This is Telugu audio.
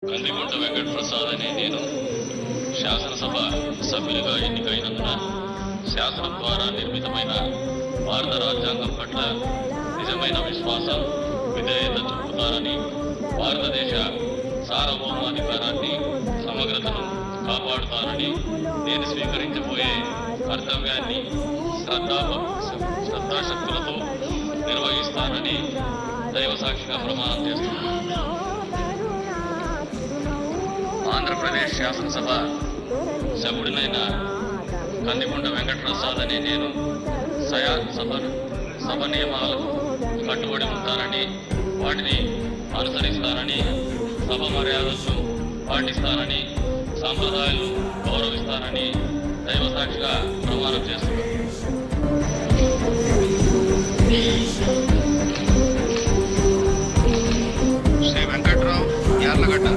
కందిగుంట వెంకట ప్రసాద్ అనే నేను శాసనసభ సభ్యులుగా ఎన్నికైనందున శాసనం ద్వారా నిర్మితమైన భారత రాజ్యాంగం పట్ల నిజమైన విశ్వాసం, విధేయత చూపుతానని, భారతదేశ సార్వభౌమాధికారాన్ని, సమగ్రతను కాపాడుతానని, నేను స్వీకరించబోయే కర్తవ్యాన్ని శ్రద్ధాశక్తులతో నిర్వహిస్తానని దైవసాక్షిగా ప్రమాణం చేస్తున్నాను. ఆంధ్రప్రదేశ్ శాసనసభ సభ్యుడినైన కందిగుంట వెంకట ప్రసాద్ అనే నేను సభ నియమాలకు కట్టుబడి ఉంటానని, వాటిని అనుసరిస్తానని, సభ మర్యాదలను పాటిస్తానని, సాంప్రదాయాలను గౌరవిస్తానని దైవసాక్షిగా ప్రమాణం చేస్తున్నాను. శ్రీ వెంకట్రావు యార్లగడ్డ.